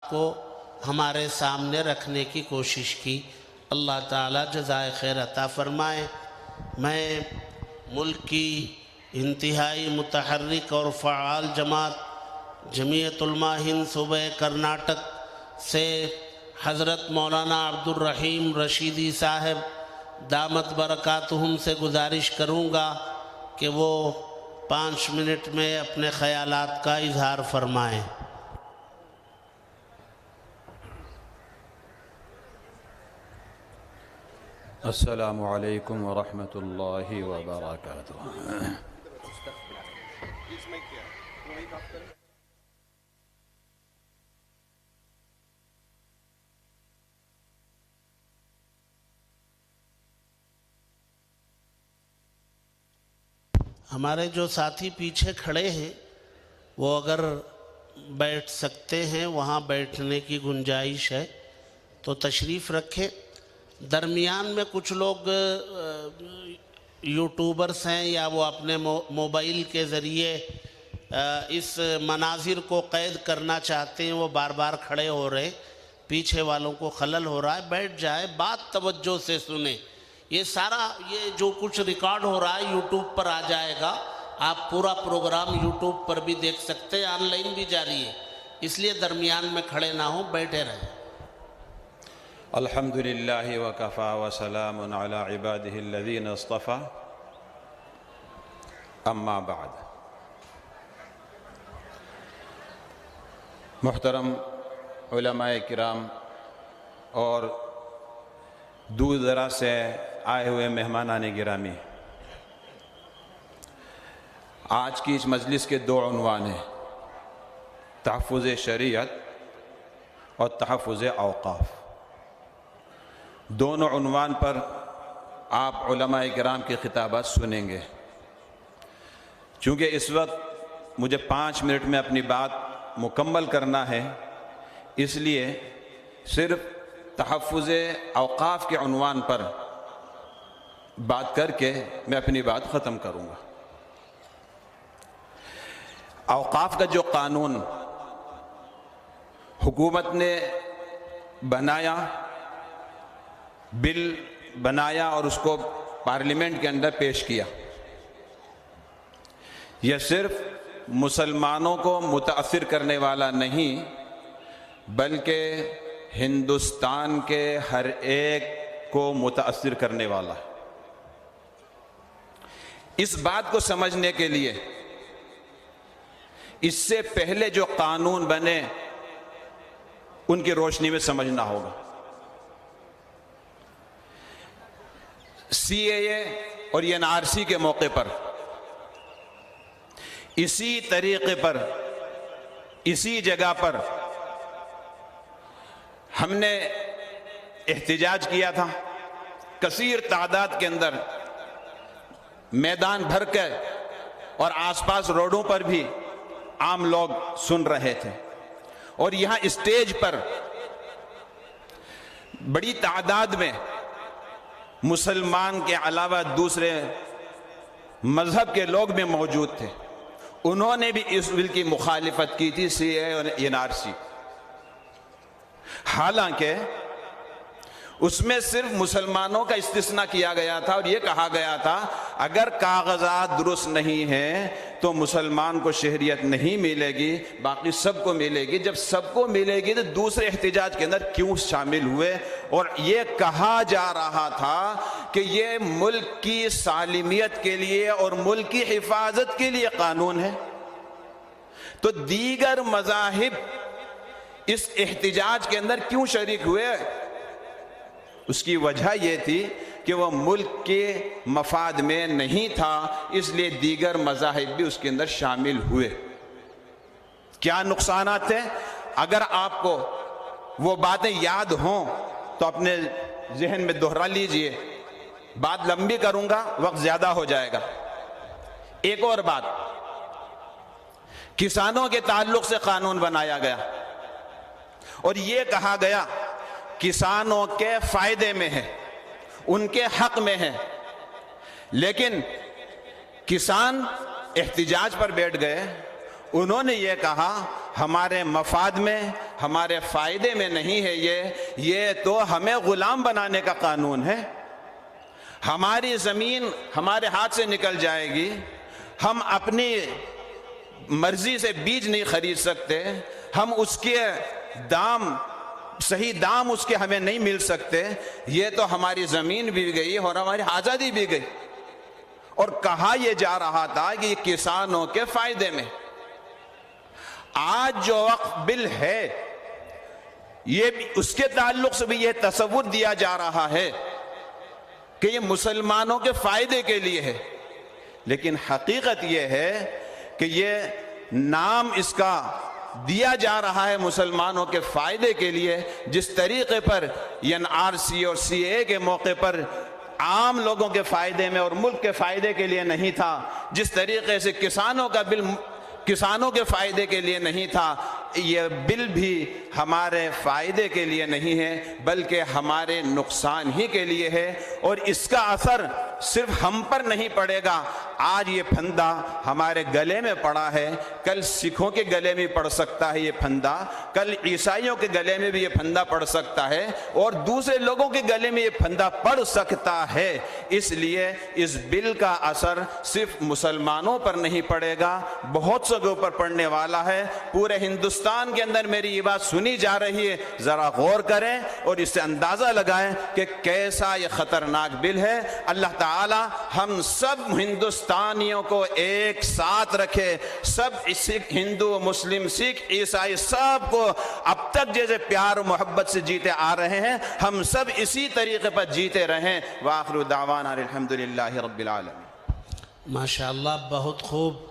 کو ہمارے سامنے رکھنے کی کوشش کی۔ اللہ تعالیٰ جزائے خیر عطا فرمائے۔ میں ملک کی انتہائی متحرک اور فعال جماعت جمعیت علماء ہند صوبہ کرناٹک سے حضرت مولانا عبد الرحیم رشیدی صاحب دامت برکاتہم سے گزارش کروں گا کہ وہ 5 منٹ میں اپنے خیالات کا اظہار فرمائیں۔ السلام علیکم ورحمۃ اللہ وبرکاتہ۔ ہمارے جو ساتھی پیچھے کھڑے ہیں وہ اگر بیٹھ سکتے ہیں، وہاں بیٹھنے کی گنجائش ہے تو تشریف رکھیں۔ درمیان میں کچھ لوگ یوٹیوبرز ہیں یا وہ اپنے موبائل کے ذریعے اس مناظر کو قید کرنا چاہتے ہیں، وہ بار بار کھڑے ہو رہے، پیچھے والوں کو خلل ہو رہا ہے۔ بیٹھ جائے، بات توجہ سے سنیں۔ یہ جو کچھ ریکارڈ ہو رہا ہے یوٹیوب پر آ جائے گا، آپ پورا پروگرام یوٹیوب پر بھی دیکھ سکتے ہیں، آن لائن بھی جاری ہے، اس لیے درمیان میں کھڑے نہ ہوں، بیٹھے رہیں۔ الحمدللہ وکفی وسلام علی عبادہ الذین اصطفی، اما بعد۔ محترم علماء کرام اور دور دراز سے آئے ہوئے مہمانان گرامی، آج کی اس مجلس کے 2 عنوان ہیں، تحفظ شریعت اور تحفظ اوقاف۔ دونوں عنوان پر آپ علماء کرام کی خطابات سنیں گے۔ چونکہ اس وقت مجھے 5 منٹ میں اپنی بات مکمل کرنا ہے، اس لیے صرف تحفظ اوقاف کے عنوان پر بات کر کے میں اپنی بات ختم کروں گا۔ اوقاف کا جو قانون حکومت نے بنایا، بل بنایا اور اس کو پارلیمنٹ کے اندر پیش کیا، یہ صرف مسلمانوں کو متاثر کرنے والا نہیں بلکہ ہندوستان کے ہر ایک کو متاثر کرنے والا ہے۔ اس بات کو سمجھنے کے لیے اس سے پہلے جو قانون بنے ان کی روشنی میں سمجھنا ہوگا۔ سی اے اے اور این آر سی کے موقع پر اسی طریقے پر، اسی جگہ پر ہم نے احتجاج کیا تھا، کثیر تعداد کے اندر میدان بھر کے، اور آس پاس روڈوں پر بھی عام لوگ سن رہے تھے، اور یہاں اسٹیج پر بڑی تعداد میں مسلمان کے علاوہ دوسرے مذہب کے لوگ بھی موجود تھے، انہوں نے بھی اس بل کی مخالفت کی تھی، سی اے اور این آر سی۔ حالانکہ اس میں صرف مسلمانوں کا استثناء کیا گیا تھا اور یہ کہا گیا تھا اگر کاغذات درست نہیں ہیں تو مسلمان کو شہریت نہیں ملے گی، باقی سب کو ملے گی۔ جب سب کو ملے گی تو دوسرے احتجاج کے اندر کیوں شامل ہوئے؟ اور یہ کہا جا رہا تھا کہ یہ ملک کی سالمیت کے لیے اور ملک کی حفاظت کے لیے قانون ہے، تو دیگر مذاہب اس احتجاج کے اندر کیوں شریک ہوئے؟ اس کی وجہ یہ تھی کہ وہ ملک کے مفاد میں نہیں تھا، اس لیے دیگر مذاہب بھی اس کے اندر شامل ہوئے۔ کیا نقصانات تھے؟ اگر آپ کو وہ باتیں یاد ہوں تو اپنے ذہن میں دہرا لیجئے، بات لمبی کروں گا، وقت زیادہ ہو جائے گا۔ ایک اور بات، کسانوں کے تعلق سے قانون بنایا گیا اور یہ کہا گیا کسانوں کے فائدے میں ہے، ان کے حق میں ہے، لیکن کسان احتجاج پر بیٹھ گئے، انہوں نے یہ کہا ہمارے مفاد میں ہمارے فائدے میں نہیں ہے یہ تو ہمیں غلام بنانے کا قانون ہے۔ ہماری زمین ہمارے ہاتھ سے نکل جائے گی، ہم اپنی مرضی سے بیج نہیں خرید سکتے، ہم اس کے صحیح دام اس کے ہمیں نہیں مل سکتے، یہ تو ہماری زمین بھی گئی اور ہماری آزادی بھی گئی۔ اور کہا یہ جا رہا تھا کہ یہ کسانوں کے فائدے میں۔ آج جو وقف بل ہے یہ اس کے تعلق سے بھی یہ تصور دیا جا رہا ہے کہ یہ مسلمانوں کے فائدے کے لیے ہے، لیکن حقیقت یہ ہے کہ یہ نام اس کا دیا جا رہا ہے مسلمانوں کے فائدے کے لیے، جس طریقے پر NRC اور CAA کے موقع پر عام لوگوں کے فائدے میں اور ملک کے فائدے کے لیے نہیں تھا، جس طریقے سے کسانوں کا بل کسانوں کے فائدے کے لیے نہیں تھا، یہ بل بھی ہمارے فائدے کے لیے نہیں ہے بلکہ ہمارے نقصان ہی کے لیے ہے، اور اس کا اثر صرف ہم پر نہیں پڑے گا۔ آج یہ پھندا ہمارے گلے میں پڑا ہے، کل سکھوں کے گلے میں پڑ سکتا ہے یہ پھندا، کل عیسائیوں کے گلے میں بھی یہ پھندا پڑ سکتا ہے، اور دوسرے لوگوں کے گلے میں یہ پھندا پڑ سکتا ہے۔ اس لیے اس بل کا اثر صرف مسلمانوں پر نہیں پڑے گا، بہت سے اوپر پڑنے والا ہے۔ پورے ہندوستان کے اندر میری یہ بات سنی جا رہی ہے، ذرا غور کریں اور اس سے اندازہ لگائیں کہ کیسا یہ خطرناک بل ہے۔ اللہ تعالی ہم سب ہندوستانیوں کو ایک ساتھ رکھے، سب سکھ، ہندو، مسلم، سکھ، عیسائی، سب کو اب تک جیسے پیار و محبت سے جیتے آ رہے ہیں ہم سب اسی طریقے پر جیتے رہیں۔ وآخر دعوانا الحمدللہ رب العالمین۔ ماشاءاللہ، بہت خوب